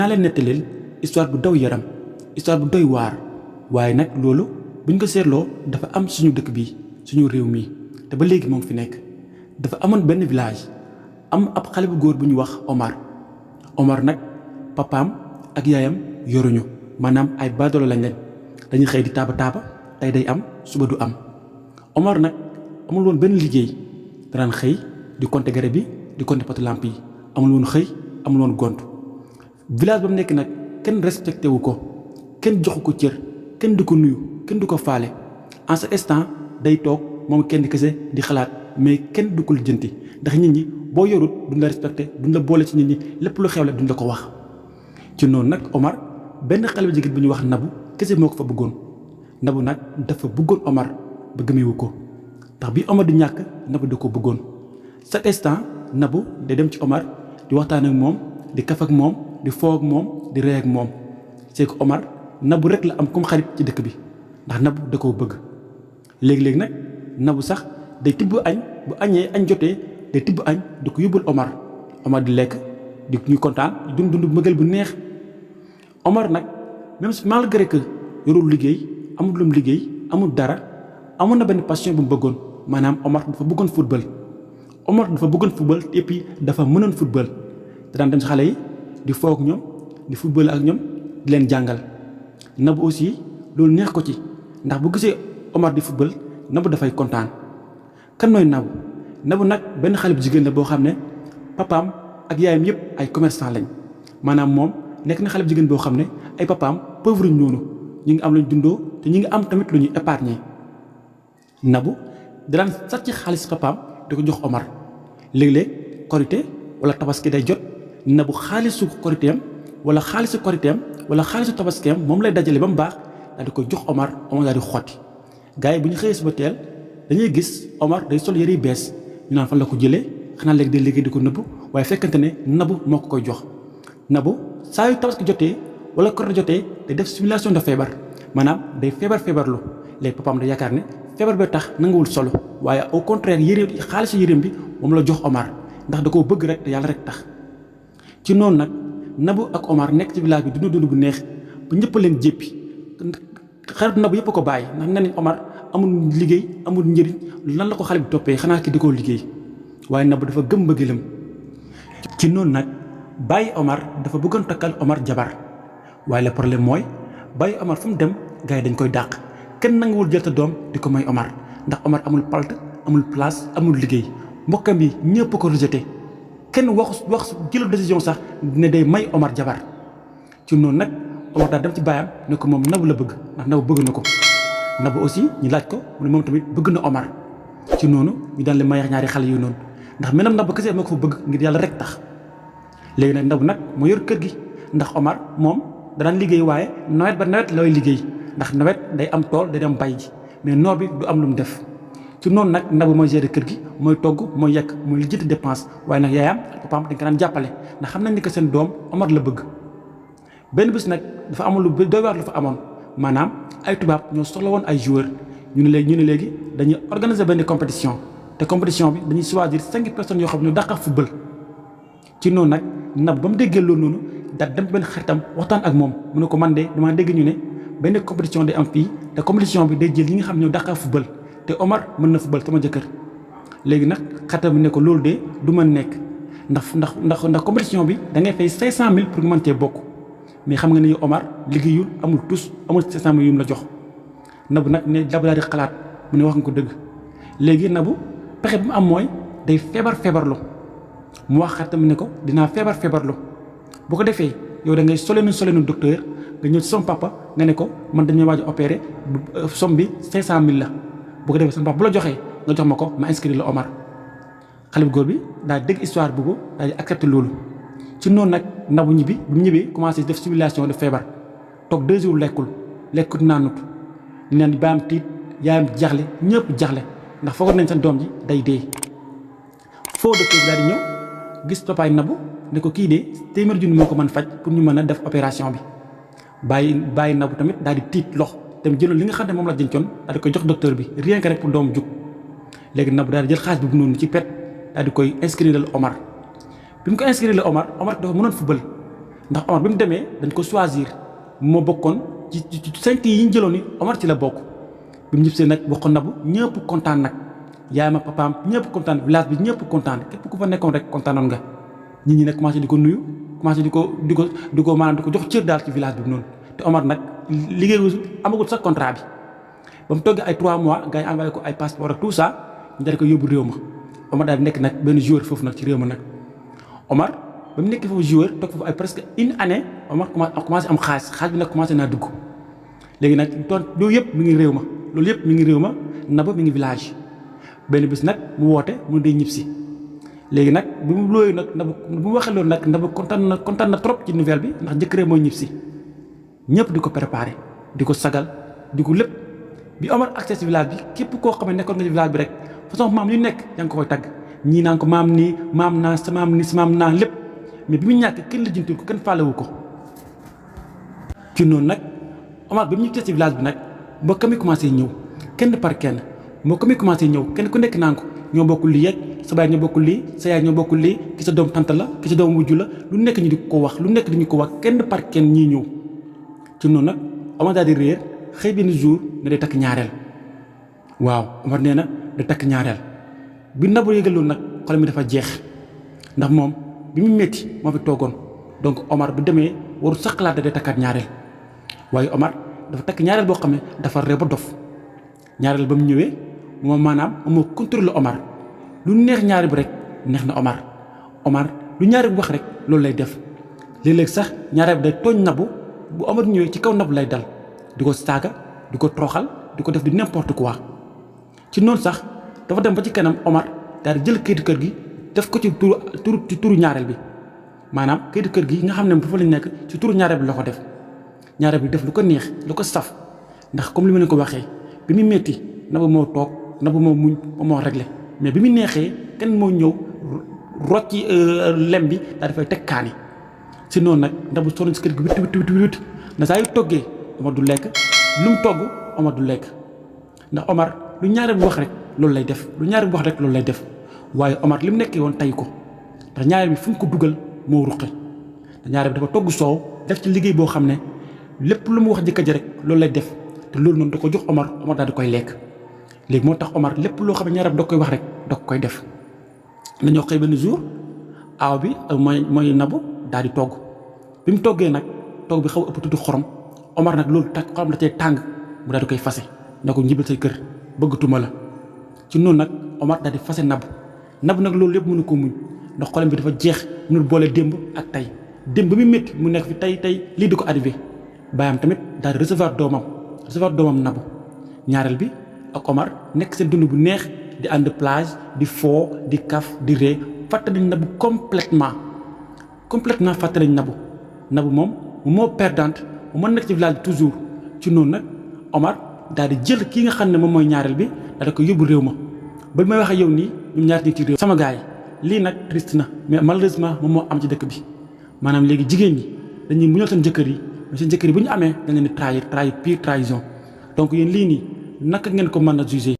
naa leen nettaleel histoire bu daw yaram histoire bu doy waar waaye nag loolu buñ ko seetloo dafa am suñu dëkk bi suñu réew mi te ba léegi moo ngi fi nekk. dafa amoon benn village am ab xale bu góor bu ñu wax Omar nag papaam ak yaayam yoruñu maanaam ay baadoolo lañ leen dañuy xëy di taaba tey day am suba du am. Omar nag amul woon benn liggéey daan xëy di compter garab bi di compter poto lampe yi amul woon xëy amul woon gont. village ba mu nekk nag kenn respecté wu ko kenn joxu ko cër kenn du ko nuyu kenn du ko faale en ce instant day toog moom kenn kese di xalaat mais kenn du ko lijjanti ndax nit ñi boo yorut duñ la respecté duñ la boole ci nit ñi lépp lu xew la duñ la ko wax. ci noonu nag Omar benn xale bu jigéen bu ñuy wax Nabu kese moo ko fa bëggoon Nabu nag dafa bëggoon Omar ba gëmewu ko ndax bi Omar di ñàkk Nabu da ko bëggoon. cet instant Nabu day dem ci Omar di waxtaan ak moom di kaf ak moom di foo ak moom di rey ak moom c'est que Omar Nabu rek la am comme xarit ci dëkk bi ndax Nabu da koo bëgg. léegi-léegi nag Nabu sax day tibb añ bu añee añ jotee day tibb añ di ko yóbbul Omar di lekk di ñu kontaan di dund mbëggeel bu neex. Omar nag même malgré que yorul liggéey amul lum liggéey amul dara amoon na benn passion bu mu bëggoon maanaam Omar dafa bëggoon football. Omar dafa bëggoon football et puis dafa mënoon football te daan dem si xale yi di foo ak ñoom di football ak ñoom di leen jàngal. Nabu aussi loolu neex ko ci ndax bu gisee Omar di football Nabu dafay kontaan. kan mooy Nabu nag benn xale bu jigéen la boo xam ne papaam ak yaayam yëpp ay commerçant lañ maanaam moom nekk na xale bu jigéen boo xam ne ay papaam pauvre ñoonu ñu ngi am luñ dundoo te ñu ngi am tamit lu ñuy épargner. Nabu daan sàcc xaalis papaam di ko jox Omar léeg-léeg korité wala tabaski day jot Nabu xaalisu koriteem wala xaalisu koriteem wala xaalisu tabaskeem moom lay dajale ba mu baax daal di ko jox Omar daal di xotti. gars yi bu ñu xëyee suba teel dañuy gis Omar day sol yëre yu bees ñu naan fan la ko jëlee xanaa léegi day liggéey di ko nëbbu waaye fekkante ne Nabu moo ko koy jox. Nabu saa yu tabaski jotee wala korite jotee day def simulation de feebar maanaam day feebarlu léegi papaam day yaakaar ne feebar ba tax nanguwul solo waaye au contraire xaalisu yëreem bi moom la jox Omar ndax da koo bëgg rek te yàlla rek tax. ci noonu nag Nabu ak Omar nekk ci village bi dund bu neex ba ñëpp leen jéppi xarit Nabu yëpp ko bàyyi ndax nee nañ Omar amul liggéey amul njëriñ lan la ko xale bi toppee xanaa ki di ko liggéey waaye Nabu dafa gëm mbëggeelam. ci noonu nag bàyyi Omar dafa bëggoon takkal Omar jabar waaye le problème mooy bàyyi Omar fu mu dem gars yi dañ koy dàq kenn nanguwul jël sa doom di ko may Omar ndax Omar amul palte amul place amul liggéey mbokkam yi ñëpp ko rejeté kenn wax jël décision sax ne day may Omar jabar. ci noonu nag Omar daal dem ci baayam ne ko moom Nabu la bëgg ndax Nabu bëgg na ko Nabu aussi ñu laaj ko mu ne moom tamit bëgg na Omar. ci noonu ñu daan le mayax ñaari xale yu noonu ndax menam Nabu kese moo ko fa bëgg ngir yàlla rek tax. léegi nag Nabu nag moo yor kër gi ndax Omar moom daan liggéey waaye nawet ba nawet looy liggéey ndax nawet day am tool day dem bay ji mais noor bi du am lu mu def. ci noonu nag Nabu mooy gérer kër gi mooy togg mooy yekk mooy lijjanti dépense waaye nag yaayam ak papaam dañ ko daan jàppale ndax xam nañ ni que seen doom Omar la bëgg. benn bés nag dafa amoon lu doy waar lu fa amoon maanaam ay tubaab ñoo soxla woon ay joueurs ñu ne léegi dañuy organiser benn compétition te compétition bi dañuy choisir 5 personnes yoo xam ne ñu dàqa football. ci noonu nag Nabu ba mu déggee loolu noonu daal dem benn xaritam waxtaan ak moom mu ne ko man de damaa dégg ñu ne benn compétition day am fii te compétition bi day jël ñi nga xam ne ñoo dàqa football te Omar mën na football sama jëkkër. léegi nag xaritam bi ne ko loolu de du mën nekk ndax compétition bi da ngay fay 500000 pour nga mën cee bokk. mais xam nga ne Omar liggéeyul amul tus amul 500 yu mu la jox Nabu nag ne Nabu daal di xalaat mu ne wax nga ko dëgg léegi Nabu pexe bi mu am mooy day feebarlu mu wax xaritam ne ko dinaa feebarlu bu ko defee yow da ngay solenu docteur nga ñëw ci sama papa nga ne ko man dañuy waaj a opérer somme bi 500000 la bu ko defee sama papa bu la joxee nga jox ma ko ma inscrire la Omar. xale bu góor bi daal dégg histoire boobu daal di accepté loolu. ci noonu nag Nabu ñibbi bu mu ñibbee commencé def simulation de feebar toog 2 jours lekkut naanut ñu naan baayam tiit yaayam jaxle ñëpp jaxle ndax foogoon nañ seen doom ji day dee. foo docteur bi daal di ñëw gis papaay Nabu ne ko kii de téeméer junni moo ko mën faj pour ñu mën a def opération bi bàyyi Nabu tamit daal di tiit lox dem jëloon li nga xam ne moom la jëncoon daal di koy jox docteur bi rien que rek pour doom jug léegi Nabu daal di jël xaalis bi noonu ci pet daal di koy inscrire Omar. bi mu ko inscrire Omar dafa mënoon football ndax Omar bi mu demee dañ ko choisir moo bokkoon ci 5 yi ñu jëloon ni Omar ci la bokk bi mu ñibbisee nag bokkoon Nabou ñëpp kontaan nag yaayam ak papaam ñëpp kontaan village bi ñëpp kontaan képp ku fa nekkoon rek kontaanoon nga nit ñi nag commencé di ko nuyu commencé di ko maanaam di ko jox cër daal ci village bi noonu te Omar nag liggéeyu amagul sax contrat bi ba mu toggee ay 3 mois gars yi envoyé ko ay passeport ak tout ça ñu daal di ko yóbbu réew ma Omar daal di nekk nag benn joueur foofu nag ci réew ma nag Omar ba mu nekk foofu joueur toog foofu ay presque une année Omar commencé am xaalis bi nag commencé naa dugg léegi nag toon loolu yëpp mi ngi réew ma loolu yëpp mi ngi réew ma Nabou mi ngi village benn bis nag mu woote mu day ñib si léegi nag bi mu looyu nag Nabou bu mu waxee loolu nag Nabou kontaan na trop ci nouvelle bi ndax jëkkëree mooy ñib si ñëpp di ko préparé di ko sagal di ko lépp bi Omar accès ci village bi képp koo xam ne nekkoon nga ci village bi rek façon maam yu nekk yaa ngi ko koy tagg ñii naan ko maam nii maam naa sa maam nii sa maam naa lépp mais bi mu ñàkk kenn lijjantul ko kenn faalewu ko ci noonu nag Omar bi mu ñëw ci village bi nag mbokk mi commencé ñëw kenn par kenn mbokk mi commencé ñëw kenn ku nekk naan ko ñoo bokkul lii yeeg sa baay ñoo bokkul lii sa yaay ñoo bokkul lii ki sa doom tante la ki sa doom wujju la lu nekk ñu di ko wax lu nekk di ñu ko wax kenn par kenn ñii ñëw ci noonu nag Omar daal di réer xëy benn jour ne day takk ñaareel waaw Omar nee na day takk ñaareel bi Nabou yëgal loolu nag xol mi dafa jeex ndax moom bi mu métti moo fi toogoon donc Omar bu demee waru sax xalaat day takkaat ñaareel waaye Omar dafa takk ñaareel boo xam ne dafa réew ba dof ñaareel ba mu ñëwee moom maanaam moo contrôle Omar lu neex ñaari bi rek neex na Omar lu ñaari bi wax rek loolu lay def léeg-léeg sax ñaareel bi day tooñ Nabou bu Omar ñëwee ci kaw Nabou lay dal di ko saaga di ko toroxal di ko def di n'importe quoi ci noonu sax dafa dem ba ci kanam Omar daal di jël kayitu kër gi def ko ci turu ñaareel bi maanaam kayitu kër gi nga xam ne foofu lañ nekk ci turu ñaareel bi la ko def ñaareel bi def lu ko neex lu ko saf ndax comme li ma leen ko waxee bi mu métti Nabou moo toog Nabou moo muñ moo réglé mais bi mu neexee kenn moo ñëw rocci lem bi daal dafay teg kaani si noonu nag Nabou sonn si kër gi witt na saa yu toggee Omar du lekk lu mu togg Omar du lekk ndax Omar lu ñaareel bi wax rek loolu lay def lu ñaareel bi wax rek loolu lay def waaye Omar li mu nekkee woon tay ko ndax ñaareel bi fu mu ko dugal moo ruqe ndax ñaareel bi dafa togg soow def ci liggéey boo xam ne lépp lu mu wax jëkkër ji rek loolu lay def te loolu noonu da ko jox Omar daal di koy lekk léegi moo tax Omar lépp loo xam ne ñaareel bi da koy wax rek da koy def dañoo xëy benn jour aaw bi mooy Nabou daal di togg bi mu toggee nag togg bi xaw a ëpp tuuti xorom Omar nag loolu tax xorom da cee tàng mu daal di koy fase na ko ñibbil say kër bëggatuma la ci noonu nag Omar daal di fase Nabou nag loolu yëpp mënu ko muñ ndax xolam bi dafa jeex mënul boole démb ak tey démb bi mu métti mu nekk fi tey lii di ko arrivé baayam tamit daal di recevoir doomam Nabou ñaareel bi ak Omar nekk seen dund bu neex di ànd plage di foo di kaf di ree fàtte nañ Nabou complètement fàtte nañ Nabou moom moo perdante mu mën nekk ci village bi toujours ci noonu nag Omar daal di jël kii nga xam ne moom mooy ñaareel bi daal di ko yóbbu réew ma ba may wax ak yow nii ñoom ñaar ñi ci réew sama gars yi lii nag triste na mais malheureusement moom moo am ci dëkk bi maanaam léegi jigéen ñi dañuy muñal seen jëkkër yi mais seen jëkkër yi bu ñu amee dañ leen di trahir pire trahison donc yéen lii nii naka ngeen ko mën a juger